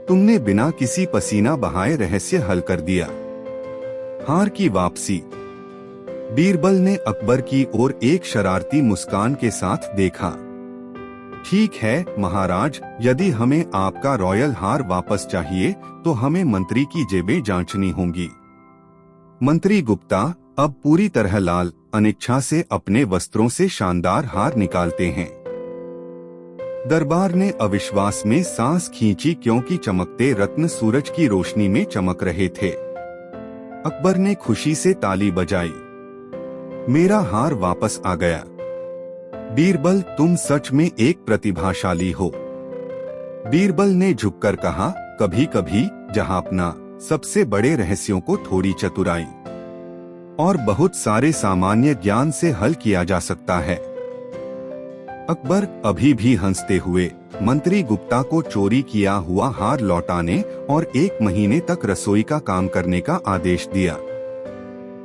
Speaker 1: तुमने बिना किसी पसीना बहाए रहस्य हल कर दिया। हार की वापसी। बीरबल ने अकबर की ओर एक शरारती मुस्कान के साथ देखा। ठीक है महाराज, यदि हमें आपका रॉयल हार वापस चाहिए तो हमें मंत्री की जेबें जांचनी होंगी। मंत्री गुप्ता अब पूरी तरह लाल अनिच्छा से अपने वस्त्रों से शानदार हार निकालते हैं। दरबार ने अविश्वास में सांस खींची, क्योंकि चमकते रत्न सूरज की रोशनी में चमक रहे थे। अकबर ने खुशी से ताली बजाई। मेरा हार वापस आ गया। बीरबल, तुम सच में एक प्रतिभाशाली हो। बीरबल ने झुककर कहा, कभी कभी जहांपना, सबसे बड़े रहस्यों को थोड़ी चतुराई और बहुत सारे सामान्य ज्ञान से हल किया जा सकता है। अकबर अभी भी हंसते हुए मंत्री गुप्ता को चोरी किया हुआ हार लौटाने और 1 महीने तक रसोई का काम करने का आदेश दिया।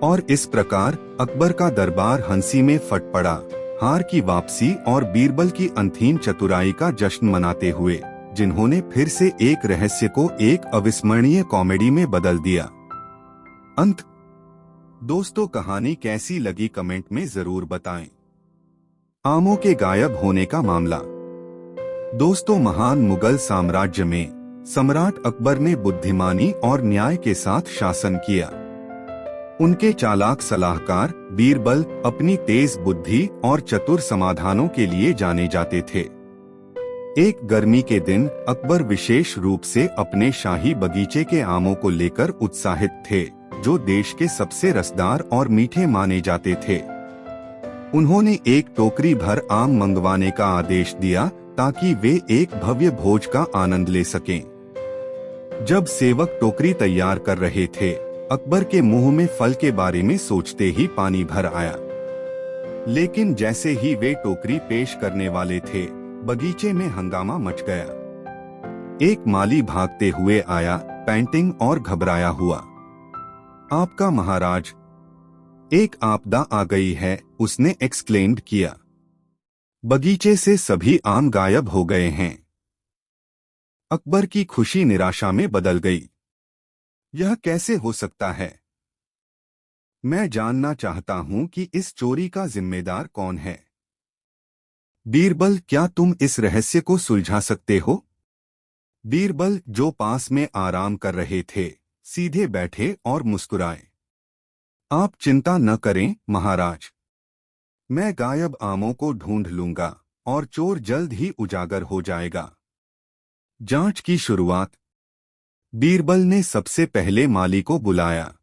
Speaker 1: और इस प्रकार अकबर का दरबार हंसी में फट पड़ा, हार की वापसी और बीरबल की अनथीन चतुराई का जश्न मनाते हुए, जिन्होंने फिर से एक रहस्य को एक अविस्मरणीय कॉमेडी में बदल दिया। अंत। दोस्तों, कहानी कैसी लगी कमेंट में जरूर बताएं। आमों के गायब होने का मामला। दोस्तों, महान मुगल साम्राज्य में सम्राट अकबर ने बुद्धिमानी और न्याय के साथ शासन किया। उनके चालाक सलाहकार बीरबल अपनी तेज बुद्धि और चतुर समाधानों के लिए जाने जाते थे। एक गर्मी के दिन अकबर विशेष रूप से अपने शाही बगीचे के आमों को लेकर उत्साहित थे, जो देश के सबसे रसदार और मीठे माने जाते थे। उन्होंने एक टोकरी भर आम मंगवाने का आदेश दिया ताकि वे एक भव्य भोज का आनंद ले सकें। जब सेवक टोकरी तैयार कर रहे थे, अकबर के मुंह में फल के बारे में सोचते ही पानी भर आया। लेकिन जैसे ही वे टोकरी पेश करने वाले थे, बगीचे में हंगामा मच गया। एक माली भागते हुए आया, पैंटिंग और घबराया हुआ। आपका महाराज, एक आपदा आ गई है, उसने एक्सक्लेम्ड किया। बगीचे से सभी आम गायब हो गए हैं। अकबर की खुशी निराशा में बदल गई। यह कैसे हो सकता है? मैं जानना चाहता हूं कि इस चोरी का जिम्मेदार कौन है। बीरबल, क्या तुम इस रहस्य को सुलझा सकते हो? बीरबल, जो पास में आराम कर रहे थे, सीधे बैठे और मुस्कुराए। आप चिंता न करें महाराज, मैं गायब आमों को ढूंढ लूंगा और चोर जल्द ही उजागर हो जाएगा। जांच की शुरुआत। बीरबल ने सबसे पहले माली को बुलाया।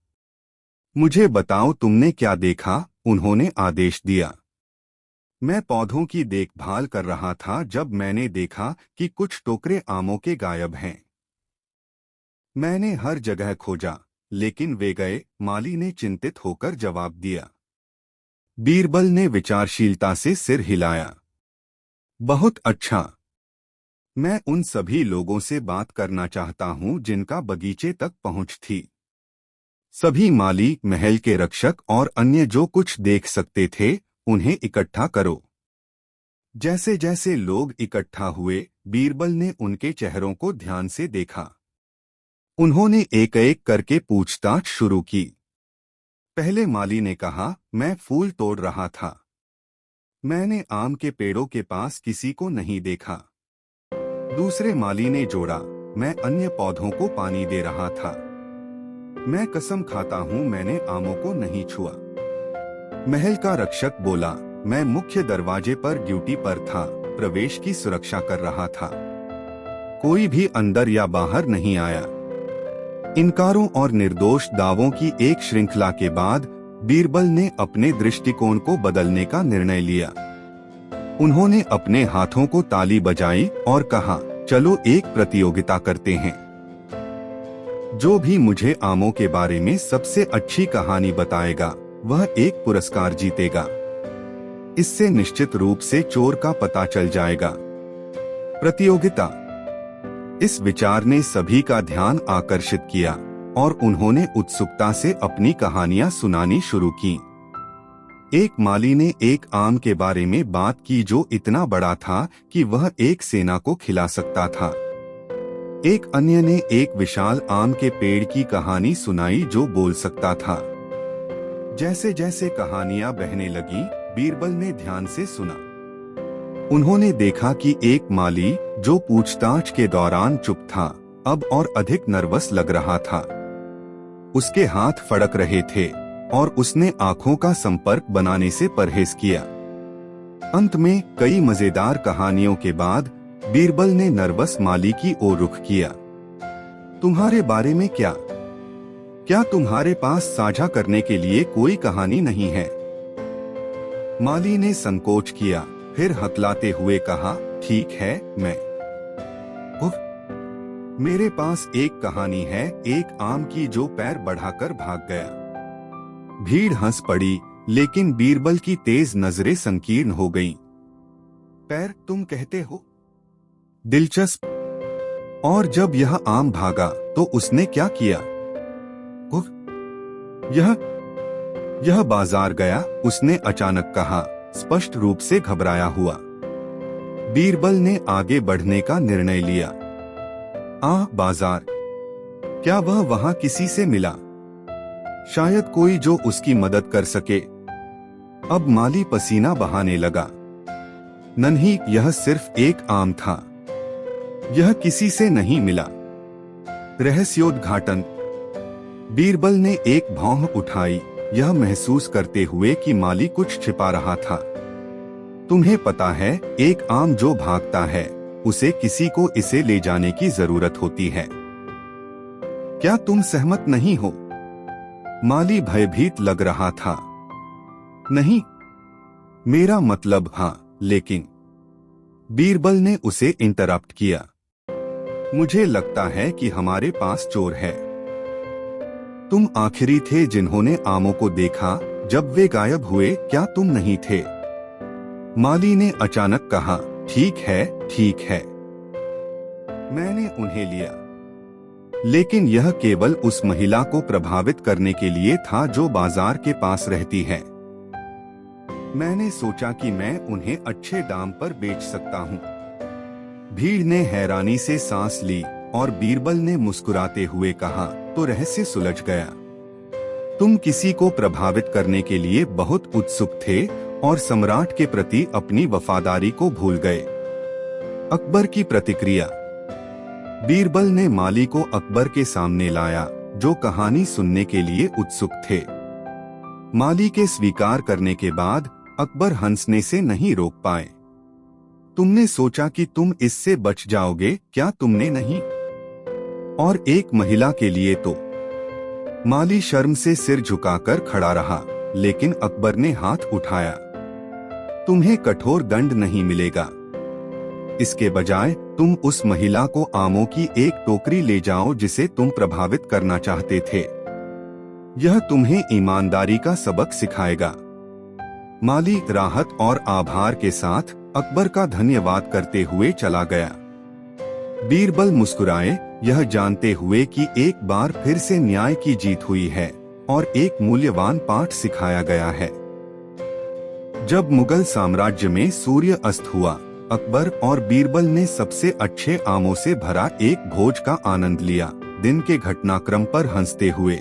Speaker 1: मुझे बताओ तुमने क्या देखा, उन्होंने आदेश दिया। मैं पौधों की देखभाल कर रहा था जब मैंने देखा कि कुछ टोकरे आमों के गायब हैं। मैंने हर जगह खोजा, लेकिन वे गए, माली ने चिंतित होकर जवाब दिया। बीरबल ने विचारशीलता से सिर हिलाया। बहुत अच्छा। मैं उन सभी लोगों से बात करना चाहता हूं जिनका बगीचे तक पहुंच थी। सभी माली, महल के रक्षक और अन्य जो कुछ देख सकते थे, उन्हें इकट्ठा करो। जैसे जैसे लोग इकट्ठा हुए, बीरबल ने उनके चेहरों को ध्यान से देखा। उन्होंने एक एक करके पूछताछ शुरू की। पहले माली ने कहा, मैं फूल तोड़ रहा था। मैंने आम के पेड़ों के पास किसी को नहीं देखा। दूसरे माली ने जोड़ा, मैं अन्य पौधों को पानी दे रहा था। मैं कसम खाता हूँ मैंने आमों को नहीं छुआ। महल का रक्षक बोला, मैं मुख्य दरवाजे पर ड्यूटी पर था, प्रवेश की सुरक्षा कर रहा था। कोई भी अंदर या बाहर नहीं आया। इनकारों और निर्दोष दावों की एक श्रृंखला के बाद बीरबल ने अपने दृष्टिकोण को बदलने का निर्णय लिया। उन्होंने अपने हाथों को ताली बजाई और कहा, चलो एक प्रतियोगिता करते हैं। जो भी मुझे आमों के बारे में सबसे अच्छी कहानी बताएगा वह एक पुरस्कार जीतेगा। इससे निश्चित रूप से चोर का पता चल जाएगा। प्रतियोगिता। इस विचार ने सभी का ध्यान आकर्षित किया और उन्होंने उत्सुकता से अपनी कहानियां सुनानी शुरू की। एक माली ने एक आम के बारे में बात की जो इतना बड़ा था कि वह एक सेना को खिला सकता था। एक अन्य ने एक विशाल आम के पेड़ की कहानी सुनाई जो बोल सकता था। जैसे जैसे कहानियां बहने लगी, बीरबल ने ध्यान से सुना। उन्होंने देखा कि एक माली जो पूछताछ के दौरान चुप था, अब और अधिक नर्वस लग रहा था। उसके हाथ फड़क रहे थे और उसने आंखों का संपर्क बनाने से परहेज किया। अंत में कई मजेदार कहानियों के बाद बीरबल ने नर्वस माली की ओर रुख किया। तुम्हारे बारे में क्या तुम्हारे पास साझा करने के लिए कोई कहानी नहीं है? माली ने संकोच किया, फिर हकलाते हुए कहा, ठीक है, मेरे पास एक कहानी है, एक आम की जो पैर बढ़ाकर भाग गया। भीड़ हंस पड़ी, लेकिन बीरबल की तेज नजरें संकीर्ण हो गईं। पैर तुम कहते हो? दिलचस्प। और जब यह आम भागा तो उसने क्या किया? यह बाजार गया, उसने अचानक कहा, स्पष्ट रूप से घबराया हुआ। बीरबल ने आगे बढ़ने का निर्णय लिया। बाजार। क्या वह वहां किसी से मिला? शायद कोई जो उसकी मदद कर सके। अब माली पसीना बहाने लगा। नहीं, यह सिर्फ एक आम था। यह किसी से नहीं मिला। रहस्योद्घाटन। बीरबल ने एक भौं उठाई, यह महसूस करते हुए कि माली कुछ छिपा रहा था। तुम्हें पता है, एक आम जो भागता है उसे किसी को इसे ले जाने की जरूरत होती है। क्या तुम सहमत नहीं हो? माली भयभीत लग रहा था। नहीं, मेरा मतलब हाँ, लेकिन। बीरबल ने इंटरप्ट इंटरप्ट किया। मुझे लगता है कि हमारे पास चोर है। तुम आखिरी थे जिन्होंने आमों को देखा जब वे गायब हुए, क्या तुम नहीं थे? माली ने अचानक कहा, ठीक है। मैंने उन्हें लिया, लेकिन यह केवल उस महिला को प्रभावित करने के लिए था जो बाजार के पास रहती है। मैंने सोचा कि मैं उन्हें अच्छे दाम पर बेच सकता हूँ। भीड़ ने हैरानी से सांस ली और बीरबल ने मुस्कुराते हुए कहा, तो रहस्य सुलझ गया। तुम किसी को प्रभावित करने के लिए बहुत उत्सुक थे और सम्राट के प्रति अपनी वफादारी को भूल गए। अकबर की प्रतिक्रिया। बीरबल ने माली को अकबर के सामने लाया, जो कहानी सुनने के लिए उत्सुक थे। माली के स्वीकार करने के बाद अकबर हंसने से नहीं रोक पाए। तुमने सोचा कि तुम इससे बच जाओगे, क्या तुमने नहीं? और एक महिला के लिए तो। माली शर्म से सिर झुकाकर खड़ा रहा, लेकिन अकबर ने हाथ उठाया। तुम्हें कठोर दंड नहीं मिलेगा। इसके बजाय तुम उस महिला को आमों की एक टोकरी ले जाओ जिसे तुम प्रभावित करना चाहते थे। यह तुम्हें ईमानदारी का सबक सिखाएगा। माली राहत और आभार के साथ अकबर का धन्यवाद करते हुए चला गया। बीरबल मुस्कुराए, यह जानते हुए कि एक बार फिर से न्याय की जीत हुई है और एक मूल्यवान पाठ सिखाया गया है। जब मुगल साम्राज्य में सूर्य अस्त हुआ, अकबर और बीरबल ने सबसे अच्छे आमों से भरा एक भोज का आनंद लिया, दिन के घटनाक्रम पर हंसते हुए।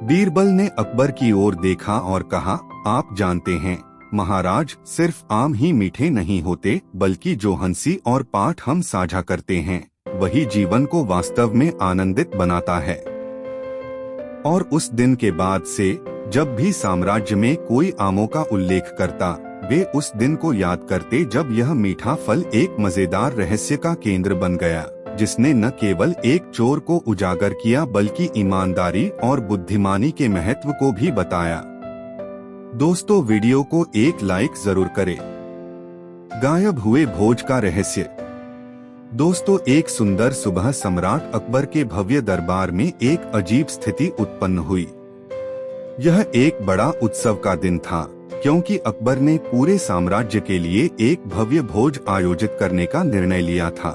Speaker 1: बीरबल ने अकबर की ओर देखा और कहा, आप जानते हैं महाराज, सिर्फ आम ही मीठे नहीं होते, बल्कि जो हंसी और पाठ हम साझा करते हैं वही जीवन को वास्तव में आनंदित बनाता है। और उस दिन के बाद से जब भी साम्राज्य में कोई आमों का उल्लेख करता, वे उस दिन को याद करते जब यह मीठा फल एक मजेदार रहस्य का केंद्र बन गया, जिसने न केवल एक चोर को उजागर किया बल्कि ईमानदारी और बुद्धिमानी के महत्व को भी बताया। दोस्तों, वीडियो को एक लाइक जरूर करें। गायब हुए भोज का रहस्य। दोस्तों, एक सुंदर सुबह सम्राट अकबर के भव्य दरबार में एक अजीब स्थिति उत्पन्न हुई। यह एक बड़ा उत्सव का दिन था, क्योंकि अकबर ने पूरे साम्राज्य के लिए एक भव्य भोज आयोजित करने का निर्णय लिया था।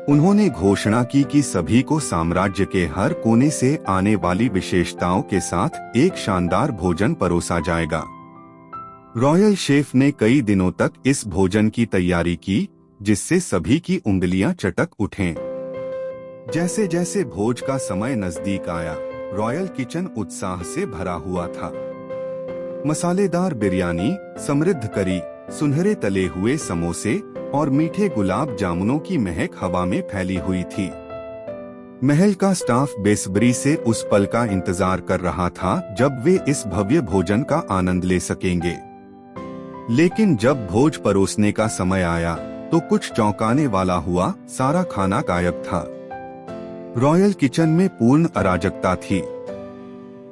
Speaker 1: उन्होंने घोषणा की कि सभी को साम्राज्य के हर कोने से आने वाली विशेषताओं के साथ एक शानदार भोजन परोसा जाएगा। रॉयल शेफ ने कई दिनों तक इस भोजन की तैयारी की, जिससे सभी की उंगलियां चटक उठें। जैसे जैसे भोज का समय नजदीक आया, रॉयल किचन उत्साह से भरा हुआ था। मसालेदार बिरयानी, समृद्ध करी, सुनहरे तले हुए समोसे और मीठे गुलाब जामुनों की महक हवा में फैली हुई थी। महल का स्टाफ बेसब्री से उस पल का इंतजार कर रहा था जब वे इस भव्य भोजन का आनंद ले सकेंगे। लेकिन जब भोज परोसने का समय आया तो कुछ चौंकाने वाला हुआ। सारा खाना गायब था। रॉयल किचन में पूर्ण अराजकता थी।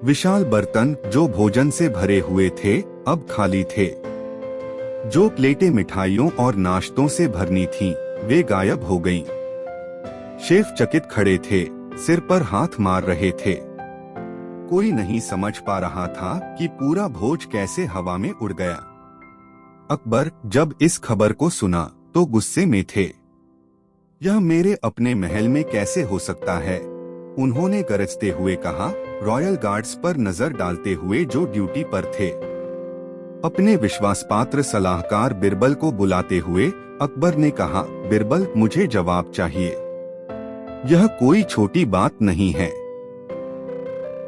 Speaker 1: विशाल बर्तन जो भोजन से भरे हुए थे, अब खाली थे। जो प्लेटें मिठाइयों और नाश्तों से भरनी थीं, वे गायब हो गईं। शेफ चकित खड़े थे, सिर पर हाथ मार रहे थे। कोई नहीं समझ पा रहा था कि पूरा भोज कैसे हवा में उड़ गया। अकबर जब इस खबर को सुना तो गुस्से में थे। यह मेरे अपने महल में कैसे हो सकता है? उन्होंने गरजते हुए कहा, रॉयल गार्ड्स पर नजर डालते हुए जो ड्यूटी पर थे। अपने विश्वासपात्र सलाहकार बिरबल को बुलाते हुए अकबर ने कहा, बिरबल, मुझे जवाब चाहिए। यह कोई छोटी बात नहीं है।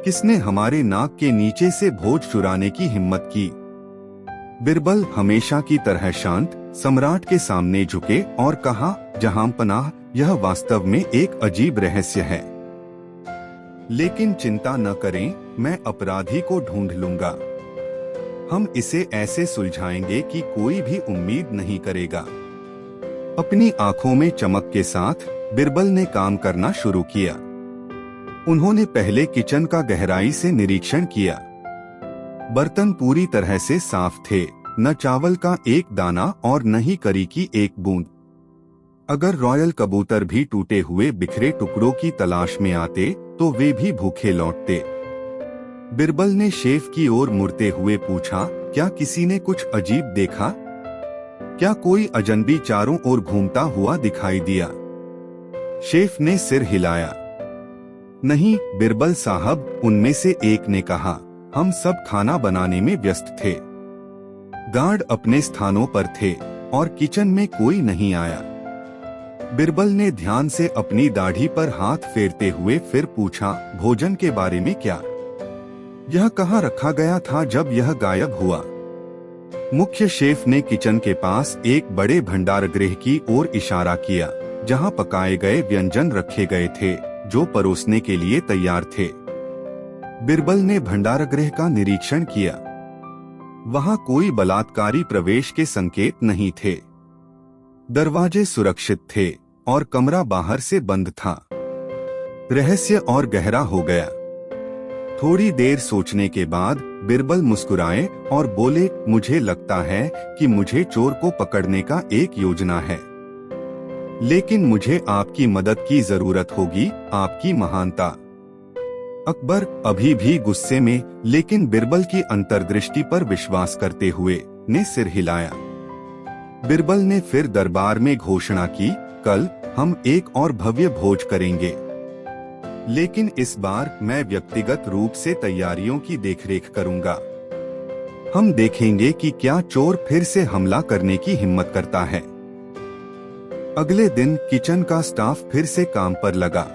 Speaker 1: किसने हमारे नाक के नीचे से भोज चुराने की हिम्मत की? बिरबल हमेशा की तरह शांत सम्राट के सामने झुके और कहा, जहांपनाह, यह वास्तव में एक अजीब रहस्य है। लेकिन चिंता न करें, मैं अपराधी को ढूंढ लूंगा। हम इसे ऐसे सुलझाएंगे कि कोई भी उम्मीद नहीं करेगा। अपनी आंखों में चमक के साथ बिरबल ने काम करना शुरू किया। उन्होंने पहले किचन का गहराई से निरीक्षण किया। बर्तन पूरी तरह से साफ थे, न चावल का एक दाना और न ही करी की एक बूंद। अगर रॉयल कबूतर भी टूटे हुए बिखरे टुकड़ों की तलाश में आते तो वे भी भूखे लौटते। बिरबल ने शेफ की ओर मुड़ते हुए पूछा, क्या किसी ने कुछ अजीब देखा? क्या कोई अजनबी चारों ओर घूमता हुआ दिखाई दिया? शेफ ने सिर हिलाया। नहीं बिरबल साहब, उनमें से एक ने कहा, हम सब खाना बनाने में व्यस्त थे। गार्ड अपने स्थानों पर थे और किचन में कोई नहीं आया। बिरबल ने ध्यान से अपनी दाढ़ी पर हाथ फेरते हुए फिर पूछा, भोजन के बारे में क्या? यह कहाँ रखा गया था जब यह गायब हुआ? मुख्य शेफ ने किचन के पास एक बड़े भंडारगृह की ओर इशारा किया, जहाँ पकाए गए व्यंजन रखे गए थे जो परोसने के लिए तैयार थे। बिरबल ने भंडारगृह का निरीक्षण किया। वहाँ कोई बलात्कारी प्रवेश के संकेत नहीं थे। दरवाजे सुरक्षित थे और कमरा बाहर से बंद था। रहस्य और गहरा हो गया। थोड़ी देर सोचने के बाद बिरबल मुस्कुराए और बोले, मुझे लगता है कि मुझे चोर को पकड़ने का एक योजना है, लेकिन मुझे आपकी मदद की जरूरत होगी, आपकी महानता। अकबर अभी भी गुस्से में, लेकिन बिरबल की अंतर्दृष्टि पर विश्वास करते हुए ने सिर हिलाया। बिरबल ने फिर दरबार में घोषणा की, कल हम एक और भव्य भोज करेंगे, लेकिन इस बार मैं व्यक्तिगत रूप से तैयारियों की देखरेख करूंगा। हम देखेंगे कि क्या चोर फिर से हमला करने की हिम्मत करता है। अगले दिन किचन का स्टाफ फिर से काम पर लगा।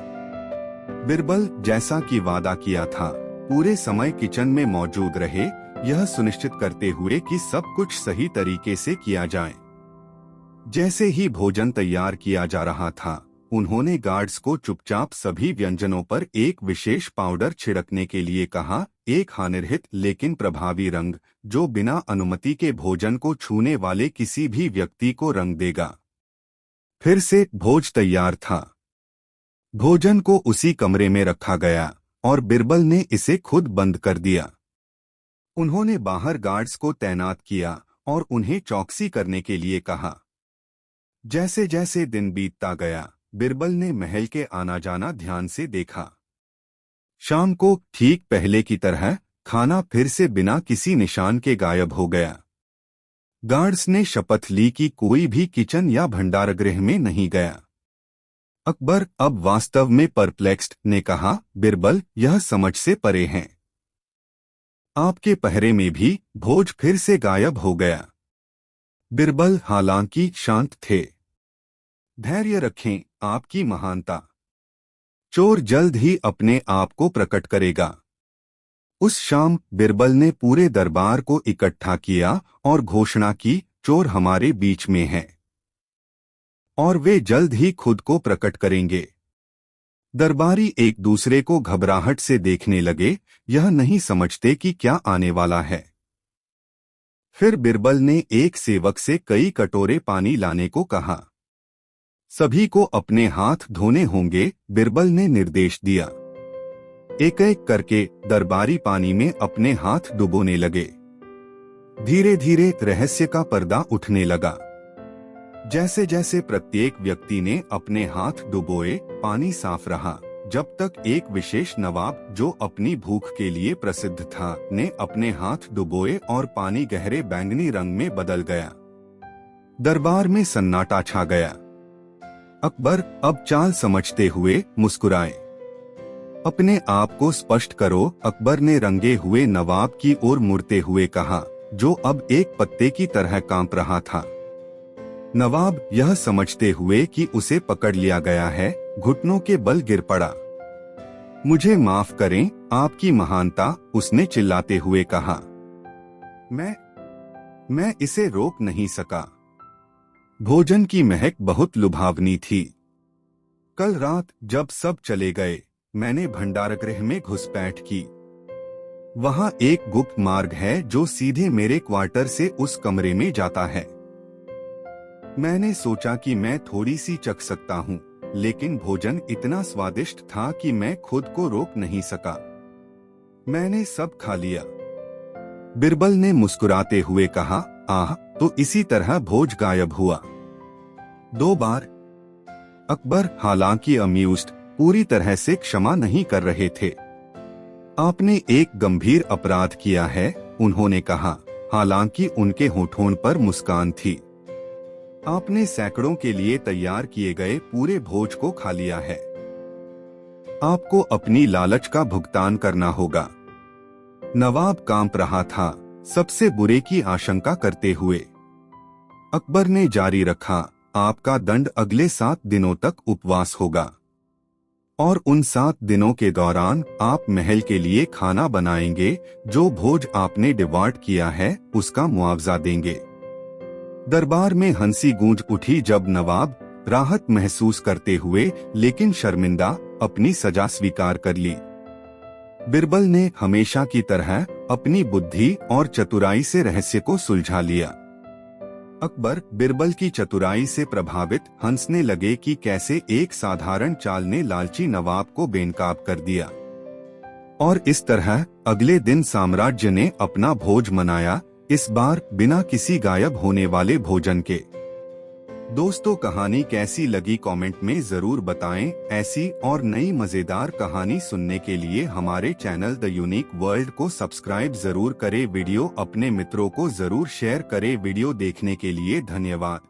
Speaker 1: बिरबल जैसा कि वादा किया था, पूरे समय किचन में मौजूद रहे, यह सुनिश्चित करते हुए कि सब कुछ सही तरीके से किया जाए। जैसे ही भोजन तैयार किया जा रहा था, उन्होंने गार्ड्स को चुपचाप सभी व्यंजनों पर एक विशेष पाउडर छिड़कने के लिए कहा, एक हानिरहित लेकिन प्रभावी रंग जो बिना अनुमति के भोजन को छूने वाले किसी भी व्यक्ति को रंग देगा। फिर से भोज तैयार था। भोजन को उसी कमरे में रखा गया और बिरबल ने इसे खुद बंद कर दिया। उन्होंने बाहर गार्ड्स को तैनात किया और उन्हें चौकसी करने के लिए कहा। जैसे जैसे दिन बीतता गया, बिरबल ने महल के आना जाना ध्यान से देखा। शाम को ठीक पहले की तरह खाना फिर से बिना किसी निशान के गायब हो गया। गार्ड्स ने शपथ ली कि कोई भी किचन या भंडारगृह में नहीं गया। अकबर अब वास्तव में परप्लेक्स्ड ने कहा, बिरबल, यह समझ से परे हैं। आपके पहरे में भी भोज फिर से गायब हो गया। बिरबल हालांकि शांत थे। धैर्य रखें, आपकी महानता। चोर जल्द ही अपने आप को प्रकट करेगा। उस शाम बिरबल ने पूरे दरबार को इकट्ठा किया और घोषणा की, चोर हमारे बीच में है और वे जल्द ही खुद को प्रकट करेंगे। दरबारी एक दूसरे को घबराहट से देखने लगे, यह नहीं समझते कि क्या आने वाला है। फिर बिरबल ने एक सेवक से कई कटोरे पानी लाने को कहा। सभी को अपने हाथ धोने होंगे, बिरबल ने निर्देश दिया। एक एक करके दरबारी पानी में अपने हाथ डुबोने लगे। धीरे धीरे रहस्य का पर्दा उठने लगा। जैसे जैसे प्रत्येक व्यक्ति ने अपने हाथ डुबोए, पानी साफ रहा, जब तक एक विशेष नवाब जो अपनी भूख के लिए प्रसिद्ध था, ने अपने हाथ डुबोए और पानी गहरे बैंगनी रंग में बदल गया। दरबार में सन्नाटा छा गया। अकबर अब चाल समझते हुए मुस्कुराए। अपने आप को स्पष्ट करो, अकबर ने रंगे हुए नवाब की ओर मुड़ते हुए कहा, जो अब एक पत्ते की तरह कांप रहा था। नवाब यह समझते हुए कि उसे पकड़ लिया गया है, घुटनों के बल गिर पड़ा। मुझे माफ करें, आपकी महानता, उसने चिल्लाते हुए कहा। मैं इसे रोक नहीं सका। भोजन की महक बहुत लुभावनी थी। कल रात जब सब चले गए, मैंने भंडारगृह में घुसपैठ की। वहां एक गुप्त मार्ग है जो सीधे मेरे क्वार्टर से उस कमरे में जाता है। मैंने सोचा कि मैं थोड़ी सी चख सकता हूँ, लेकिन भोजन इतना स्वादिष्ट था कि मैं खुद को रोक नहीं सका। मैंने सब खा लिया। बिरबल ने मुस्कुराते हुए कहा, आह, तो इसी तरह भोज गायब हुआ। 2 बार। अकबर हालांकि अम्यूज्ड, पूरी तरह से क्षमा नहीं कर रहे थे। आपने एक गंभीर अपराध किया है, उन्होंने कहा, हालांकि उनके होठों पर मुस्कान थी। आपने सैकड़ों के लिए तैयार किए गए पूरे भोज को खा लिया है। आपको अपनी लालच का भुगतान करना होगा। नवाब कांप रहा था, सबसे बुरे की आशंका करते हुए। अकबर ने जारी रखा, आपका दंड अगले 7 दिनों तक उपवास होगा और उन 7 दिनों के दौरान आप महल के लिए खाना बनाएंगे। जो भोज आपने डिवार्ट किया है उसका मुआवजा देंगे। दरबार में हंसी गूंज उठी जब नवाब राहत महसूस करते हुए लेकिन शर्मिंदा अपनी सजा स्वीकार कर ली। बिरबल ने हमेशा की तरह अपनी बुद्धि और चतुराई से रहस्य को सुलझा लिया। अकबर बिरबल की चतुराई से प्रभावित हंसने लगे कि कैसे एक साधारण चाल ने लालची नवाब को बेनकाब कर दिया। और इस तरह अगले दिन साम्राज्य ने अपना भोज मनाया, इस बार बिना किसी गायब होने वाले भोजन के। दोस्तों, कहानी कैसी लगी कमेंट में जरूर बताएं। ऐसी और नई मजेदार कहानी सुनने के लिए हमारे चैनल द यूनिक वर्ल्ड को सब्सक्राइब जरूर करें। वीडियो अपने मित्रों को जरूर शेयर करें। वीडियो देखने के लिए धन्यवाद।